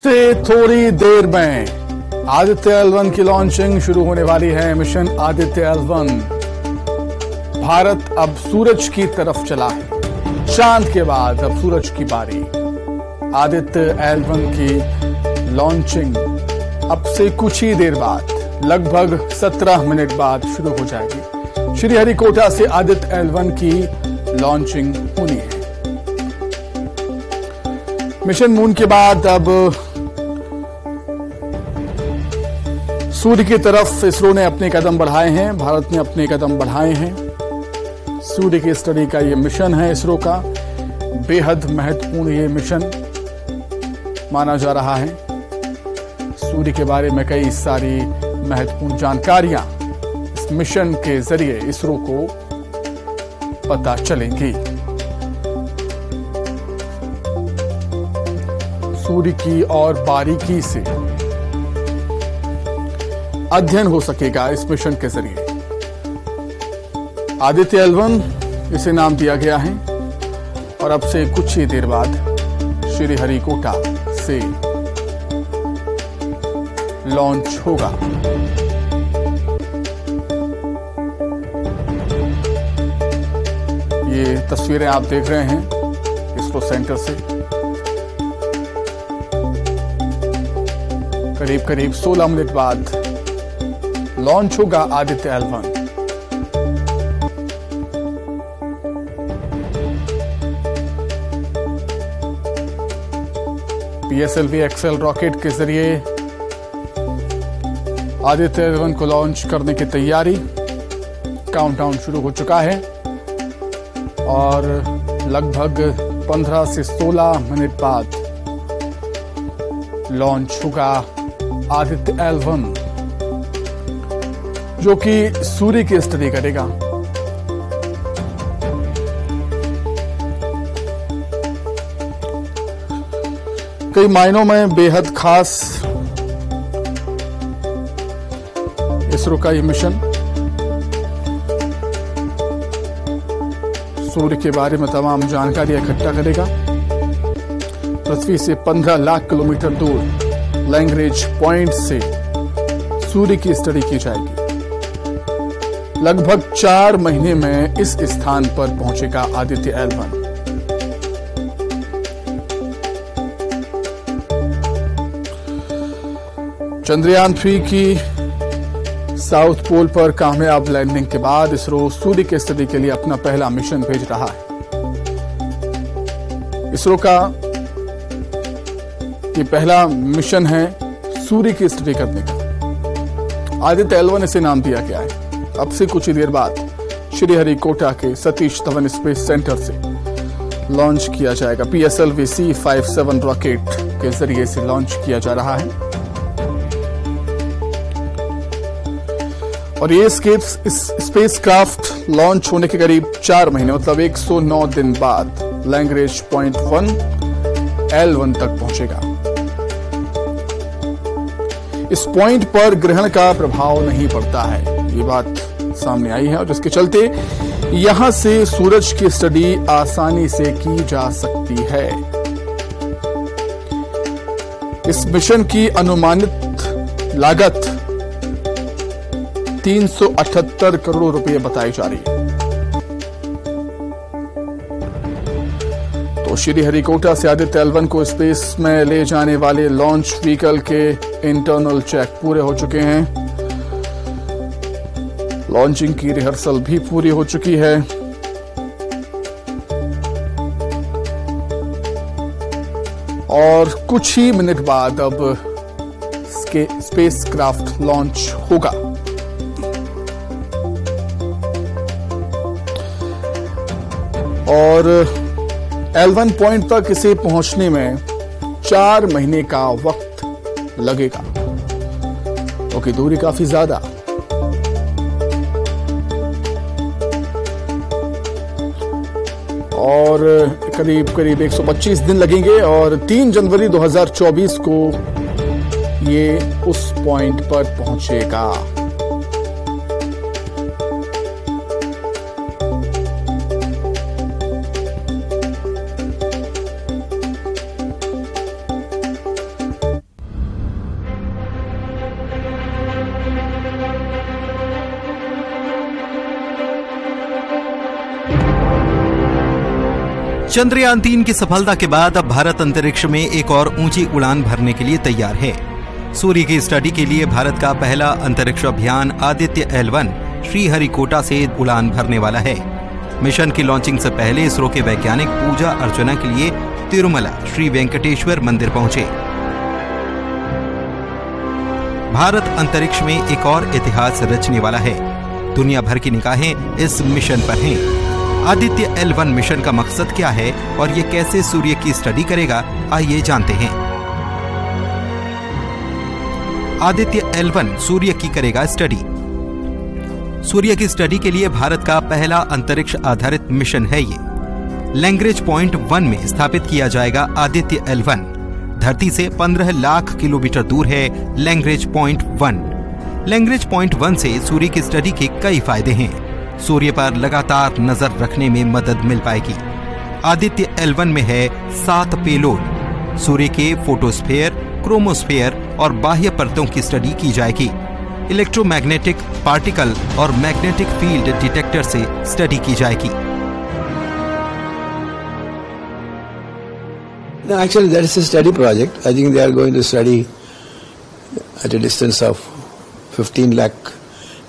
से थोड़ी देर में आदित्य L1 की लॉन्चिंग शुरू होने वाली है। Mission Aditya L1। भारत अब सूरज की तरफ चला है। चांद के बाद अब सूरज की बारी। आदित्य L1 की लॉन्चिंग अब से कुछ ही देर बाद, लगभग 17 मिनट बाद शुरू हो जाएगी। श्रीहरिकोटा से आदित्य L1 की लॉन्चिंग होनी है। मिशन मून के बाद अब सूर्य की तरफ इसरो ने अपने कदम बढ़ाए हैं। भारत ने अपने कदम बढ़ाए हैं। सूर्य की स्टडी का ये मिशन है इसरो का। बेहद महत्वपूर्ण ये मिशन माना जा रहा है। सूर्य के बारे में कई सारी महत्वपूर्ण जानकारियां इस मिशन के जरिए इसरो को पता चलेंगी। सूर्य की और बारीकी से अध्ययन हो सकेगा इस मिशन के जरिए। आदित्य L1 इसे नाम दिया गया है और अब से कुछ ही देर बाद श्रीहरिकोटा से लॉन्च होगा। ये तस्वीरें आप देख रहे हैं इसरो सेंटर से। करीब करीब 16 मिनट बाद लॉन्च होगा Aditya L1। PSLV XL rocket के जरिए आदित्य L1 को लॉन्च करने की तैयारी। काउंटडाउन शुरू हो चुका है और लगभग 15 से 16 मिनट बाद लॉन्च होगा आदित्य L1, जो कि सूर्य की स्टडी करेगा। कई मायनों में बेहद खास इसरो का यह मिशन। सूर्य के बारे में तमाम जानकारी इकट्ठा करेगा। पृथ्वी से 15 लाख किलोमीटर दूर लैंग्रेज पॉइंट से सूर्य की स्टडी की जाएगी। लगभग 4 महीने में इस स्थान पर पहुंचेगा आदित्य L1। चंद्रयान 3 की साउथ पोल पर कामयाब लैंडिंग के बाद इसरो सूर्य की स्टडी के लिए अपना पहला मिशन भेज रहा है। इसरो का ये पहला मिशन है सूर्य की स्टडी करने का। आदित्य L1 इसे नाम दिया गया है। अब से कुछ ही देर बाद श्रीहरिकोटा के सतीश धवन स्पेस सेंटर से लॉन्च किया जाएगा। PSLV C57 रॉकेट के जरिए से लॉन्च किया जा रहा है और ये स्पेसक्राफ्ट लॉन्च होने के करीब 4 महीने मतलब 109 दिन बाद लैंग्रेज पॉइंट 1 L1 तक पहुंचेगा। इस पॉइंट पर ग्रहण का प्रभाव नहीं पड़ता है, ये बात सामने आई है और जिसके चलते यहां से सूरज की स्टडी आसानी से की जा सकती है। इस मिशन की अनुमानित लागत 378 करोड़ रुपए बताई जा रही है। तो श्रीहरिकोटा से आदित्य L1 को स्पेस में ले जाने वाले लॉन्च व्हीकल के इंटरनल चेक पूरे हो चुके हैं। लॉन्चिंग की रिहर्सल भी पूरी हो चुकी है और कुछ ही मिनट बाद अब स्पेसक्राफ्ट लॉन्च होगा। और L1 पॉइंट तक इसे पहुंचने में 4 महीने का वक्त लगेगा, क्योंकि दूरी काफी ज्यादा। और करीब करीब 125 दिन लगेंगे और 3 जनवरी 2024 को ये उस पॉइंट पर पहुंचेगा। चंद्रयान 3 की सफलता के बाद अब भारत अंतरिक्ष में एक और ऊंची उड़ान भरने के लिए तैयार है। सूर्य की स्टडी के लिए भारत का पहला अंतरिक्ष अभियान आदित्य L1 श्रीहरिकोटा से उड़ान भरने वाला है। मिशन की लॉन्चिंग से पहले इसरो के वैज्ञानिक पूजा अर्चना के लिए तिरुमला श्री वेंकटेश्वर मंदिर पहुंचे। भारत अंतरिक्ष में एक और इतिहास रचने वाला है। दुनिया भर की निगाहें इस मिशन पर हैं। आदित्य L1 मिशन का मकसद क्या है और ये कैसे सूर्य की स्टडी करेगा, आइए जानते हैं। आदित्य L1 सूर्य की करेगा स्टडी। सूर्य की स्टडी के लिए भारत का पहला अंतरिक्ष आधारित मिशन है ये। लैंग्रेज पॉइंट 1 में स्थापित किया जाएगा आदित्य L1। धरती से 15 लाख किलोमीटर दूर है लैंग्रेज पॉइंट 1। लैंग्रेज पॉइंट 1 से सूर्य की स्टडी के कई फायदे हैं। सूर्य पर लगातार नजर रखने में मदद मिल पाएगी। आदित्य L1 में है 7 पेलोड। सूर्य के फोटोस्फीयर, क्रोमोस्फीयर और बाह्य परतों की स्टडी की जाएगी। इलेक्ट्रोमैग्नेटिक पार्टिकल और मैग्नेटिक फील्ड डिटेक्टर से स्टडी की जाएगी। No, actually that is a study project. I think they are going to study at a distance of 15 lakh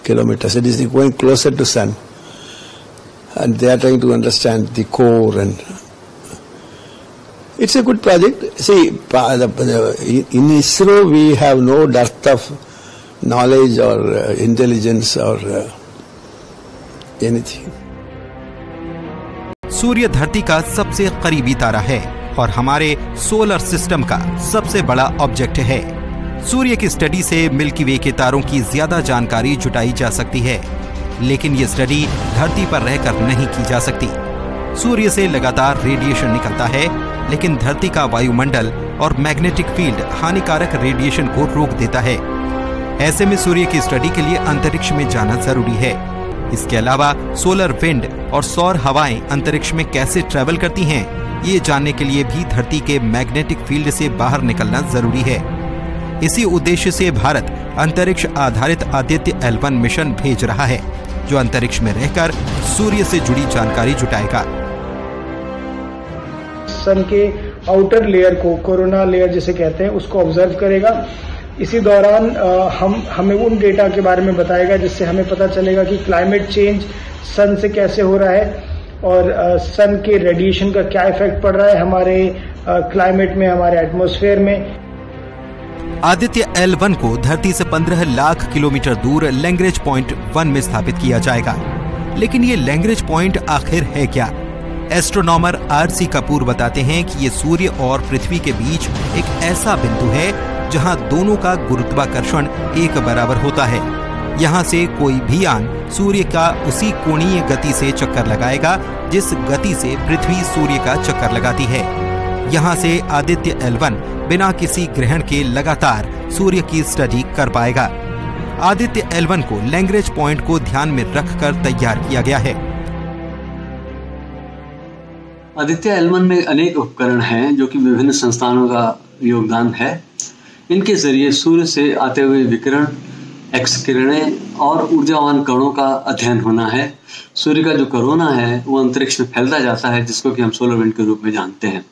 kilometers. It is going closer to sun, and they are trying to understand the core, and it's a good project. See, in ISRO we have no dearth of knowledge or intelligence or anything. सूर्य धरती का सबसे करीबी तारा है और हमारे solar system का सबसे बड़ा ऑब्जेक्ट है। सूर्य की स्टडी से मिल्की वे के तारों की ज्यादा जानकारी जुटाई जा सकती है, लेकिन ये स्टडी धरती पर रहकर नहीं की जा सकती। सूर्य से लगातार रेडिएशन निकलता है, लेकिन धरती का वायुमंडल और मैग्नेटिक फील्ड हानिकारक रेडिएशन को रोक देता है। ऐसे में सूर्य की स्टडी के लिए अंतरिक्ष में जाना जरूरी है। इसके अलावा सोलर विंड और सौर हवाएं अंतरिक्ष में कैसे ट्रेवल करती हैं, ये जानने के लिए भी धरती के मैग्नेटिक फील्ड से बाहर निकलना जरूरी है। इसी उद्देश्य से भारत अंतरिक्ष आधारित आदित्य L1 मिशन भेज रहा है, जो अंतरिक्ष में रहकर सूर्य से जुड़ी जानकारी जुटाएगा। सन के आउटर लेयर को, कोरोना लेयर जिसे कहते हैं, उसको ऑब्जर्व करेगा। इसी दौरान हमें उन डेटा के बारे में बताएगा जिससे हमें पता चलेगा कि क्लाइमेट चेंज सन से कैसे हो रहा है और सन के रेडिएशन का क्या इफेक्ट पड़ रहा है हमारे क्लाइमेट में, हमारे एटमॉस्फेयर में। आदित्य L1 को धरती से 15 लाख किलोमीटर दूर लैंग्रेज पॉइंट 1 में स्थापित किया जाएगा। लेकिन ये लैंग्रेज पॉइंट आखिर है क्या? एस्ट्रोनॉमर RC कपूर बताते हैं कि ये सूर्य और पृथ्वी के बीच एक ऐसा बिंदु है जहां दोनों का गुरुत्वाकर्षण एक बराबर होता है। यहाँ से कोई भी यान सूर्य का उसी कोणीय गति से चक्कर लगाएगा जिस गति से पृथ्वी सूर्य का चक्कर लगाती है। यहाँ से आदित्य L1 बिना किसी ग्रहण के लगातार सूर्य की स्टडी कर पाएगा। आदित्य L1 को लैंग्रेज पॉइंट को ध्यान में रखकर तैयार किया गया है। आदित्य L1 में अनेक उपकरण हैं जो कि विभिन्न संस्थानों का योगदान है। इनके जरिए सूर्य से आते हुए विकिरण, एक्स किरणें और ऊर्जावान कणों का अध्ययन होना है। सूर्य का जो कोरोना है वो अंतरिक्ष में फैलता जाता है, जिसको कि हम सोलर विंड के रूप में जानते हैं।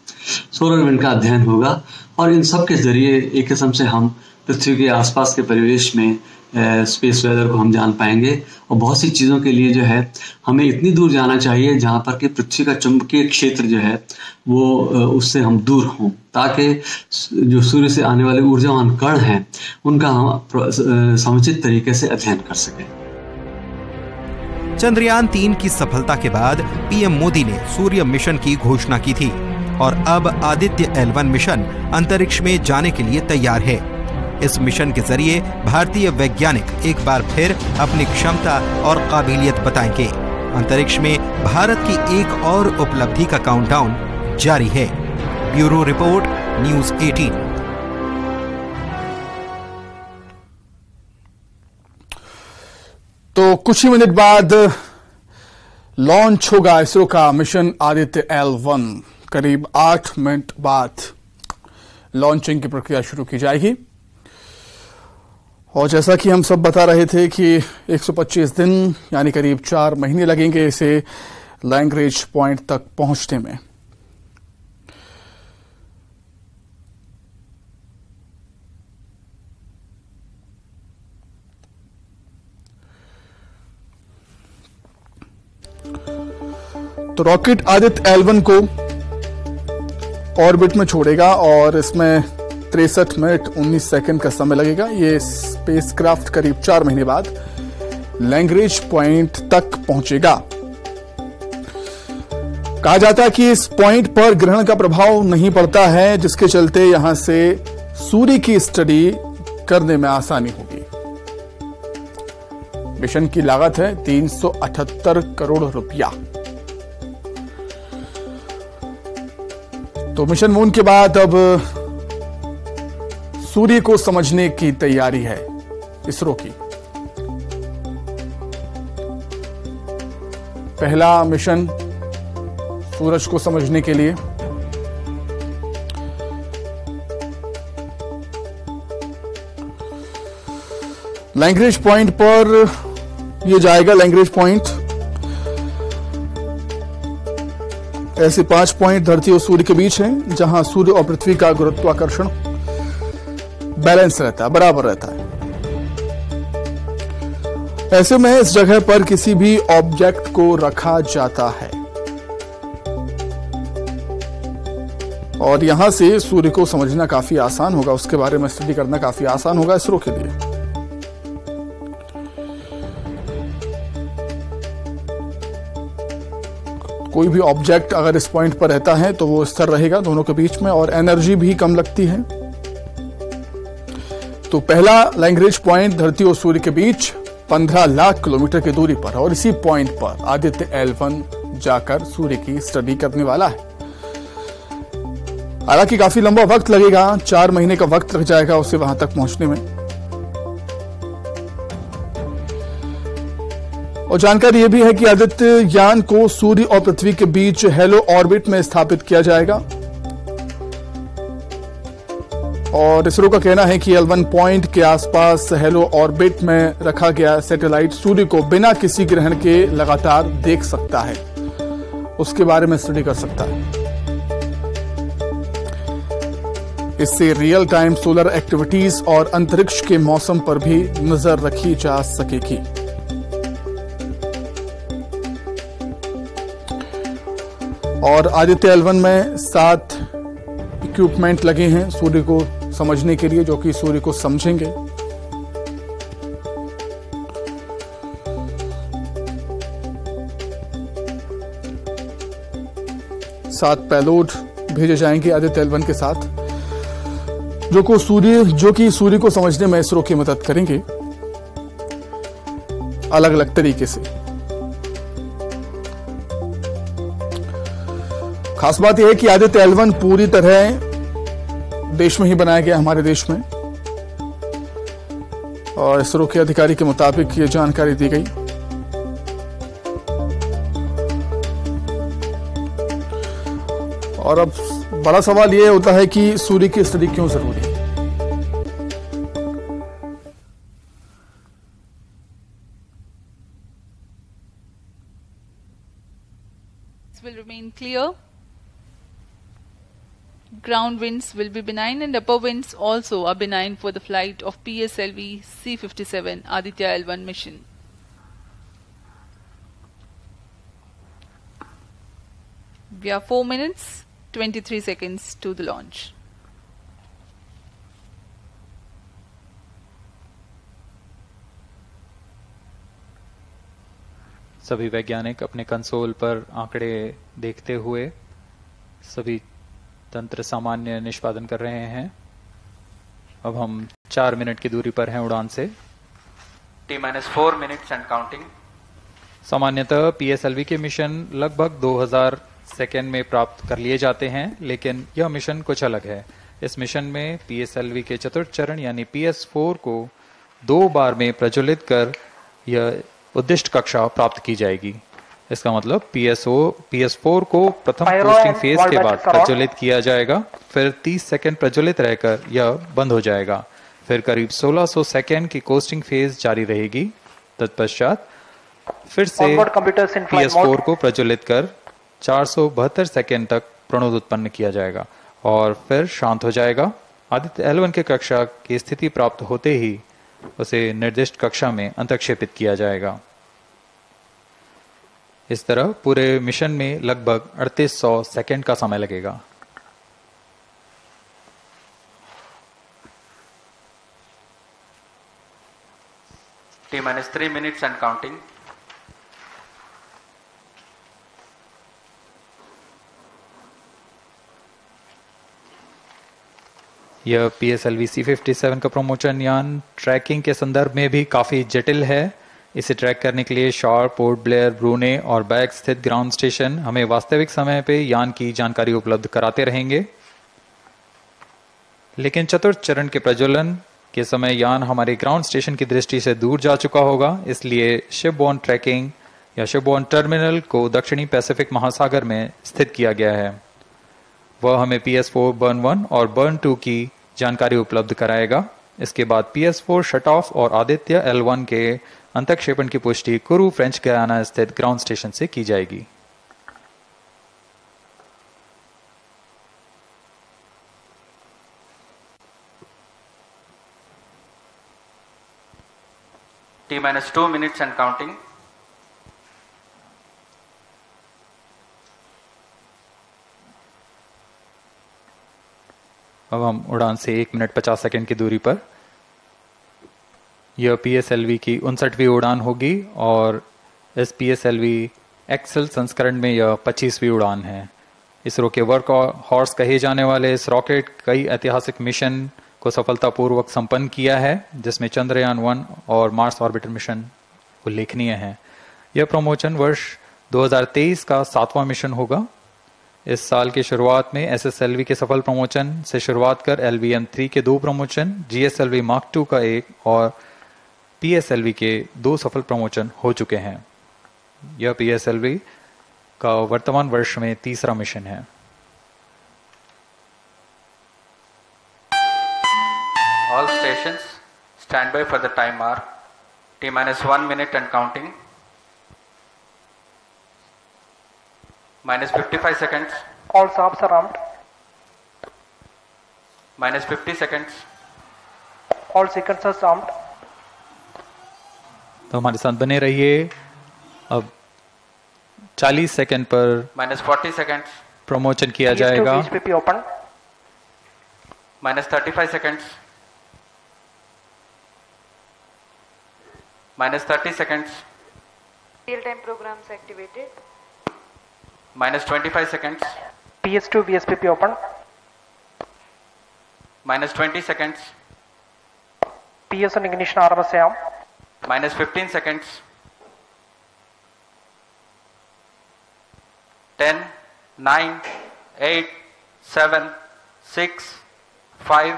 सोलर विंड का अध्ययन होगा और इन सब के जरिए एक किस्म से हम पृथ्वी के आसपास के परिवेश में स्पेस वेदर को हम जान पाएंगे। और बहुत सी चीज़ों के लिए जो है हमें इतनी दूर जाना चाहिए जहाँ पर कि पृथ्वी का चुंबकीय क्षेत्र जो है वो उससे हम दूर हों, ताकि जो सूर्य से आने वाले ऊर्जावान कण हैं उनका हम समुचित तरीके से अध्ययन कर सकें। चंद्रयान 3 की सफलता के बाद पीएम मोदी ने सूर्य मिशन की घोषणा की थी और अब आदित्य L1 मिशन अंतरिक्ष में जाने के लिए तैयार है। इस मिशन के जरिए भारतीय वैज्ञानिक एक बार फिर अपनी क्षमता और काबिलियत बताएंगे। अंतरिक्ष में भारत की एक और उपलब्धि का काउंटडाउन जारी है। Bureau report, news 18। तो कुछ ही मिनट बाद लॉन्च होगा इसरो का मिशन आदित्य L1। करीब 8 मिनट बाद लॉन्चिंग की प्रक्रिया शुरू की जाएगी। और जैसा कि हम सब बता रहे थे कि 125 दिन यानी करीब 4 महीने लगेंगे इसे लैंग्रेज पॉइंट तक पहुंचने में। तो रॉकेट आदित्य L1 को ऑर्बिट में छोड़ेगा और इसमें 63 मिनट 19 सेकंड का समय लगेगा। ये स्पेसक्राफ्ट करीब 4 महीने बाद लैंग्रेज पॉइंट तक पहुंचेगा। कहा जाता है कि इस पॉइंट पर ग्रहण का प्रभाव नहीं पड़ता है, जिसके चलते यहां से सूर्य की स्टडी करने में आसानी होगी। मिशन की लागत है 378 करोड़ रुपया। तो मिशन मून के बाद अब सूर्य को समझने की तैयारी है इसरो की। पहला मिशन सूरज को समझने के लिए लैंग्रेज पॉइंट पर ये जाएगा। लैंग्रेज पॉइंट ऐसे 5 पॉइंट धरती और सूर्य के बीच हैं, जहां सूर्य और पृथ्वी का गुरुत्वाकर्षण बैलेंस रहता है, बराबर रहता है। ऐसे में इस जगह पर किसी भी ऑब्जेक्ट को रखा जाता है और यहां से सूर्य को समझना काफी आसान होगा, उसके बारे में स्टडी करना काफी आसान होगा इसरो के लिए। कोई भी ऑब्जेक्ट अगर इस पॉइंट पर रहता है तो वो स्थिर रहेगा दोनों के बीच में और एनर्जी भी कम लगती है। तो पहला लैंग्रेज पॉइंट धरती और सूर्य के बीच 15 लाख किलोमीटर की दूरी पर, और इसी पॉइंट पर आदित्य L1 जाकर सूर्य की स्टडी करने वाला है। हालांकि काफी लंबा वक्त लगेगा, 4 महीने का वक्त लग जाएगा उसे वहां तक पहुंचने में। और जानकारी यह भी है कि आदित्य यान को सूर्य और पृथ्वी के बीच हेलो ऑर्बिट में स्थापित किया जाएगा और इसरो का कहना है कि L1 पॉइंट के आसपास हेलो ऑर्बिट में रखा गया सैटेलाइट सूर्य को बिना किसी ग्रहण के लगातार देख सकता है, उसके बारे में स्टडी कर सकता है। इससे रियल टाइम सोलर एक्टिविटीज और अंतरिक्ष के मौसम पर भी नजर रखी जा सकेगी। और आदित्य L1 में 7 इक्विपमेंट लगे हैं सूर्य को समझने के लिए, जो कि सूर्य को समझेंगे। सात पेलोड भेजे जाएंगे आदित्य L1 के साथ, जो कि सूर्य को समझने में इसरो की मदद करेंगे अलग अलग तरीके से। खास बात यह है कि आदित्य L1 पूरी तरह देश में ही बनाया गया, हमारे देश में, और इसरो के अधिकारी के मुताबिक ये जानकारी दी गई। और अब बड़ा सवाल यह होता है कि सूर्य की स्टडी क्यों जरूरी है। Will remain clear. Ground winds will be benign and upper winds also are benign for the flight of PSLV C-57 Aditya L1 mission. We are 4 minutes 23 seconds to the launch. सभी वैज्ञानिक अपने console पर आंकड़े देखते हुए सभी तंत्र सामान्य निष्पादन कर रहे हैं। अब हम 4 मिनट की दूरी पर हैं उड़ान से। T-4 minutes and counting. सामान्यतः PSLV के मिशन लगभग 2000 सेकेंड में प्राप्त कर लिए जाते हैं, लेकिन यह मिशन कुछ अलग है। इस मिशन में PSLV के चतुर्थ चरण यानी PS4 को 2 बार में प्रज्वलित कर यह उद्दिष्ट कक्षा प्राप्त की जाएगी। इसका मतलब PS4 को प्रथम कोस्टिंग फेज के बाद प्रज्वलित किया जाएगा, फिर 30 सेकंड प्रज्वलित रहकर यह बंद हो जाएगा, फिर करीब 1600 सेकंड की कोस्टिंग फेज जारी रहेगी। तत्पश्चात फिर से PS4 को प्रज्वलित कर 472 सेकंड तक प्रणोद उत्पन्न किया जाएगा और फिर शांत हो जाएगा। आदित्य L1 के कक्षा की स्थिति प्राप्त होते ही उसे निर्दिष्ट कक्षा में अंतक्षेपित किया जाएगा। इस तरह पूरे मिशन में लगभग 3800 सेकंड का समय लगेगा। T-3 minutes and counting. यह PSLV C57 का प्रमोशन यान ट्रैकिंग के संदर्भ में भी काफी जटिल है। इसे ट्रैक करने के लिए शॉर, पोर्ट ब्लेयर, ब्रूने और बैग स्थित ग्राउंड स्टेशन हमें वास्तविक समय पे यान की जानकारी उपलब्ध कराते रहेंगे। लेकिन चतुर्थ चरण के प्रज्वलन के समय यान हमारे ग्राउंड स्टेशन की दृष्टि से दूर जा चुका होगा, इसलिए शिपबोर्न ट्रैकिंग या शिपबोर्न टर्मिनल को दक्षिणी पैसिफिक महासागर में स्थित किया गया है। वह हमें PS4 बर्न 1 और बर्न 2 की जानकारी उपलब्ध कराएगा। इसके बाद PS4 शट ऑफ और आदित्य L1 के अंतक्षेपण की पुष्टि कुरु फ्रेंच गयाना स्थित ग्राउंड स्टेशन से की जाएगी। T-2 minutes and counting. अब हम उड़ान से 1 मिनट 50 सेकंड की दूरी पर। यह PSLV की 59वीं उड़ान होगी और इस PSLV एक्सेल संस्करण में यह 25वीं उड़ान है। इसरो के वर्क हॉर्स कहे जाने वाले इस रॉकेट कई ऐतिहासिक मिशन को सफलतापूर्वक संपन्न किया है, जिसमें चंद्रयान 1 और मार्स ऑर्बिटर मिशन उल्लेखनीय है। यह प्रमोशन वर्ष 2023 का 7वां मिशन होगा। इस साल की शुरुआत में SSLV के सफल प्रमोशन से शुरुआत कर LVM-3 के 2 प्रमोशन, GSLV Mark II का 1 और PSLV के 2 सफल प्रमोशन हो चुके हैं। यह PSLV का वर्तमान वर्ष में 3रा मिशन है। All stations stand by for the timer. T-1 minute and counting. -55 seconds. All stops are armed. -50 seconds. All sequencers armed. तो हमारे साथ बने रहिए। अब 40 सेकंड पर -40 seconds. प्रमोशन किया जाएगा। VSPP open. -35 seconds. -30 seconds. Real-time programs activated. -25 seconds. PS2 VSPP open. -20 seconds. PS1 ignition RMS arm. -15 seconds. 10, 9, 8, 7, 6, 5,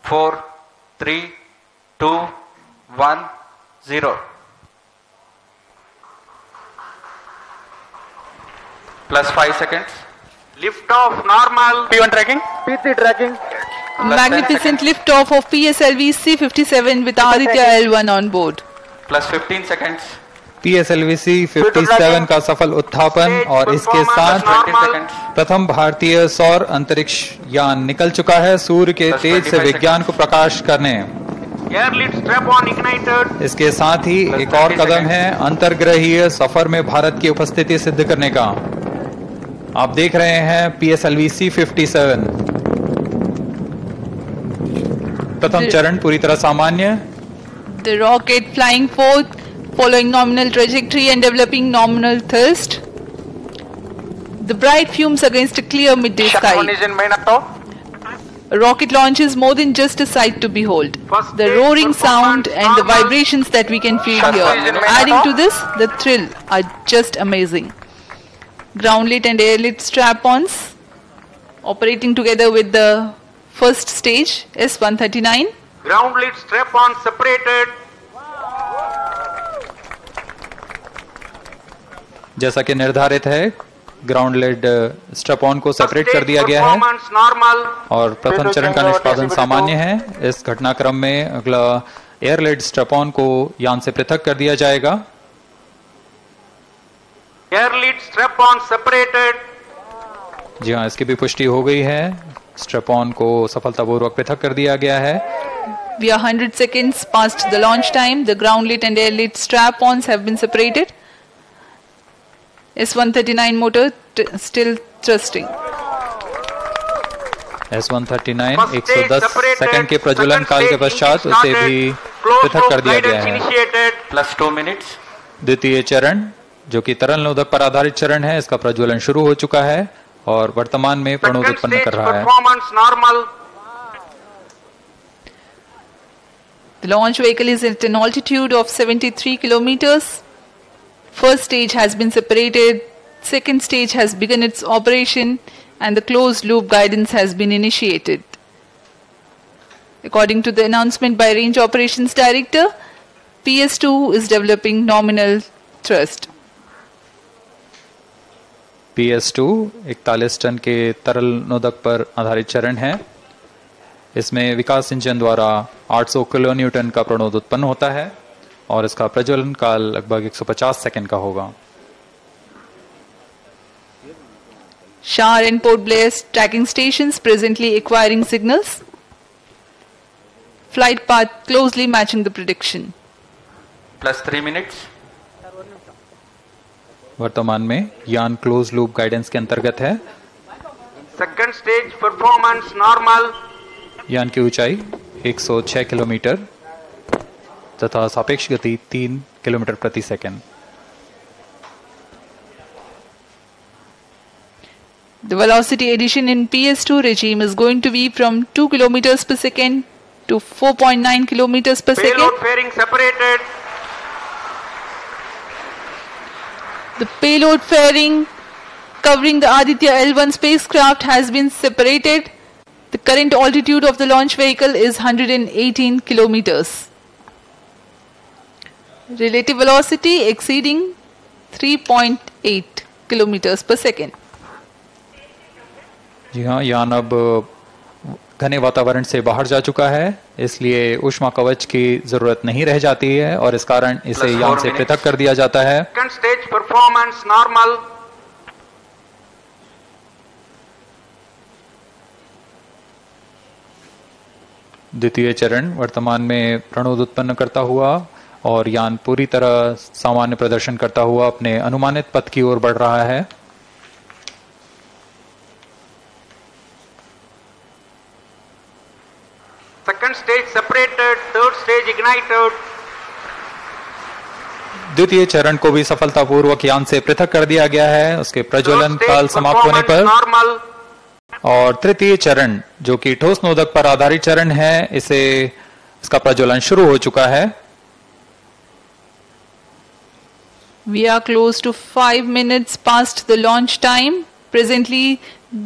4, 3, 2, 1, 0. +5 seconds. Lift off normal. P1 tracking. P3 tracking. Magnificent lift-off of PSLV C57 with Aditya L1 on board. +15 seconds. PSLV C57 का सफल उत्थापन और इसके साथ 20 seconds. प्रथम भारतीय सौर अंतरिक्ष यान निकल चुका है सूर्य के तेज से विज्ञान को प्रकाश करने। Airlift strap on ignited. इसके साथ ही एक और कदम है अंतर्ग्रहीय सफर में भारत की उपस्थिति सिद्ध करने का। आप देख रहे हैं PSLV C57 प्रथम चरण पूरी तरह सामान्य। The rocket flying forth, following nominal trajectory and developing nominal thrust. The bright fumes against a clear midday sky. A rocket launch is more than just a sight to behold. The roaring sound and the vibrations that we can feel here, adding to this, the thrill are just amazing. Ground lit and air lit strap-ons operating together with the first stage S139. Ground lit strap on separated. जैसा कि निर्धारित है ground lead strap on को separate कर दिया गया है और प्रथम चरण का निष्पादन सामान्य है। इस घटनाक्रम में अगला एयर लेड स्ट्रैप ऑन को यान से पृथक कर दिया जाएगा। Air lead strap on separated. जी हाँ, इसकी भी पुष्टि हो गई है। स्ट्रैप ऑन को सफलतापूर्वक पृथक कर दिया गया है। We are 100 seconds past the launch time. The ground lit and air lit strap-ons have been separated. S139 motor still thrusting. S139 110 second के प्रज्वलन काल के पश्चात उसे भी पृथक कर दिया गया है। +2 minutes. द्वितीय चरण जो कि तरल नोदक पर आधारित चरण है, इसका प्रज्वलन शुरू हो चुका है और वर्तमान में प्रणोद उत्पन्न कर रहा है। The launch vehicle is at an altitude of 73 kilometers. First stage has been separated. Second stage has begun its operation and the closed loop guidance has been initiated. According to the announcement by Range Operations Director, PS2 is developing nominal thrust. PS2 41 ton के तरल नोदक पर आधारित चरण है। इसमें विकास engine द्वारा 800 kilo Newton का प्रणोद उत्पन्न होता है और इसका प्रज्वलन काल लगभग 150 सेकंड का होगा। Shar and Port Blair tracking stations presently acquiring signals. Flight path closely matching the prediction. +3 minutes. वर्तमान में यान क्लोज लूप गाइडेंस के अंतर्गत है। Second stage performance normal. यान की ऊंचाई 106 किलोमीटर तथा सापेक्ष गति 3 किलोमीटर प्रति second. The velocity addition in PS2 regime is going to be from 2 kilometers per second to 4.9 kilometers per second. Payload fairing separated. The payload fairing covering the Aditya L1 spacecraft has been separated. The current altitude of the launch vehicle is 118 kilometers. Relative velocity exceeding 3.8 kilometers per second. जी हाँ, यान अब घने वातावरण से बाहर जा चुका है, इसलिए ऊष्मा कवच की जरूरत नहीं रह जाती है और इस कारण इसे यान से पृथक कर दिया जाता है। Second stage performance normal. द्वितीय चरण वर्तमान में प्रणोद उत्पन्न करता हुआ और यान पूरी तरह सामान्य प्रदर्शन करता हुआ अपने अनुमानित पथ की ओर बढ़ रहा है। Second stage separated, third stage ignited. द्वितीय चरण को भी सफलतापूर्वक यान से पृथक कर दिया गया है उसके प्रज्वलन काल समाप्त होने पर। और तृतीय चरण जो कि ठोस नोदक पर आधारित चरण है, इसका प्रज्वलन शुरू हो चुका है। We are close to 5 minutes past the launch time. Presently,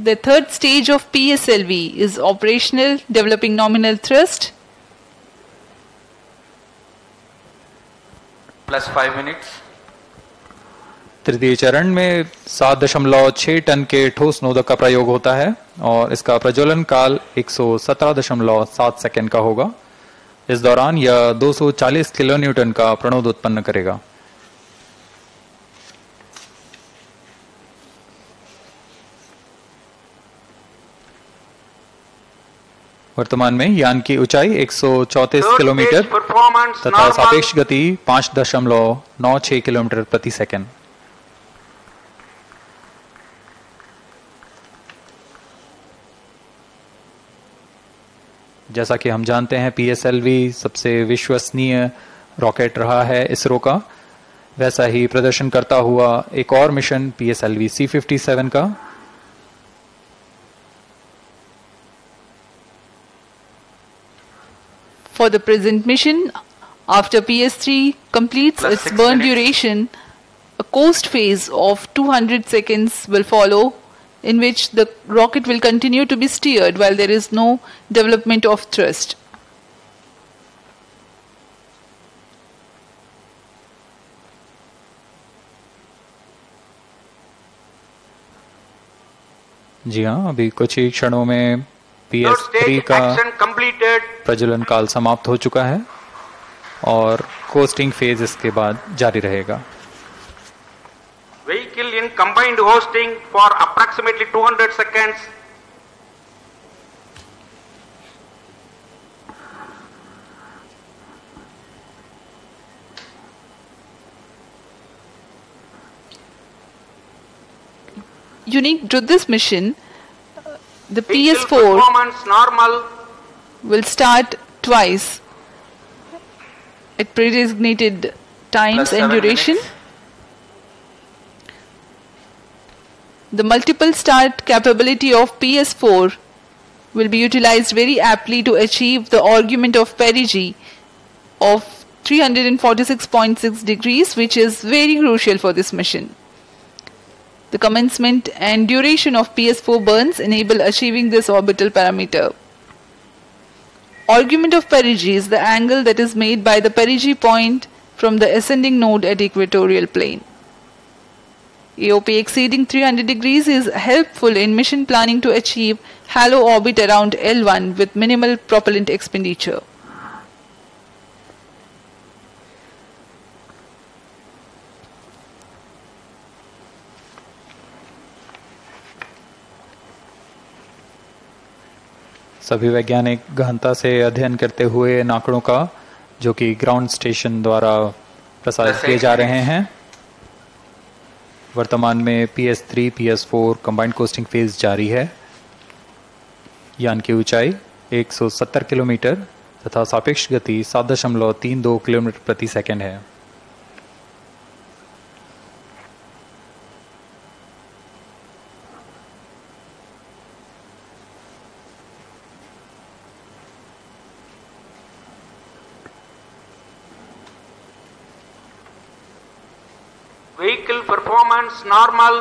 the third stage of PSLV is operational, developing nominal thrust. +5 minutes. तृतीय चरण में 7.6 टन के ठोस नोदक का प्रयोग होता है और इसका प्रज्वलन काल 117.7 सेकंड का होगा। इस दौरान यह 240 किलो न्यूटन का प्रणोद उत्पन्न करेगा। वर्तमान में यान की ऊंचाई 134 किलोमीटर तथा सापेक्ष गति 5.96 किलोमीटर प्रति सेकंड। जैसा कि हम जानते हैं PSLV सबसे विश्वसनीय रॉकेट रहा है इसरो का, वैसा ही प्रदर्शन करता हुआ एक और मिशन PSLV C57 का। For the present mission, after PS3 completes its burn duration, a coast phase of 200 seconds will follow, in which the rocket will continue to be steered while there is no development of thrust. जी हाँ, अभी कुछ ही क्षणों में PS3 का प्रज्वलन काल समाप्त हो चुका है और कोस्टिंग फेज इसके बाद जारी रहेगा। Vehicle in combined hosting for approximately 200 seconds. unique to this mission, the PS4 will start twice at pre-designated times and duration. Minutes. The multiple start capability of PS4 will be utilized very aptly to achieve the argument of perigee of 346.6 degrees, which is very crucial for this mission. The commencement and duration of PS4 burns enable achieving this orbital parameter. Argument of perigee is the angle that is made by the perigee point from the ascending node at equatorial plane. AOP exceeding 300 degrees is helpful in mission planning to achieve halo orbit around L1 with minimal propellant expenditure. सभी वैज्ञानिक गहनता से अध्ययन करते हुए इन आंकड़ों का, जो कि ग्राउंड स्टेशन द्वारा प्रसारित किए जा रहे हैं। वर्तमान में PS3 PS4 combined costing phase जारी है। यान की ऊंचाई 170 किलोमीटर तथा सापेक्ष गति 7.32 किलोमीटर प्रति सेकंड है। Vehicle performance normal.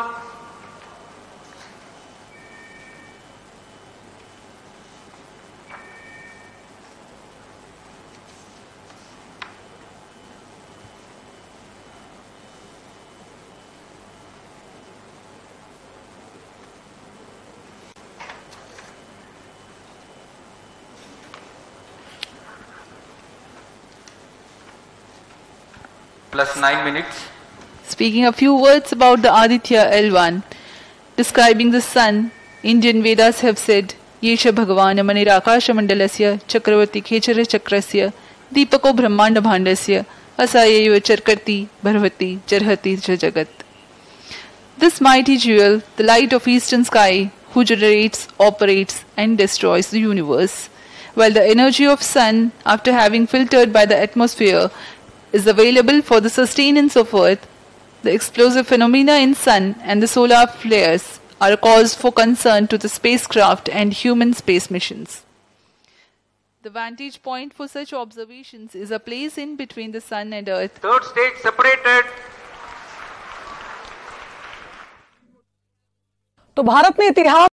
Plus 9 minutes. Speaking a few words about the Aditya L1, describing the sun, Indian Vedas have said, Yesha Bhagavan Manirakasha Mandalasya Chakravati Khechara Chakrasya Deepako Brahmanda Bhandasya Asayeva Charkarti Bharvati Charhati Jagat. This mighty jewel, the light of eastern sky, who generates, operates and destroys the universe, while the energy of sun, after having filtered by the atmosphere, is available for the sustenance of earth. The explosive phenomena in sun and the solar flares are a cause for concern to the spacecraft and human space missions. The vantage point for such observations is a place in between the sun and earth. Third stage separated. तो भारत ने इतिहास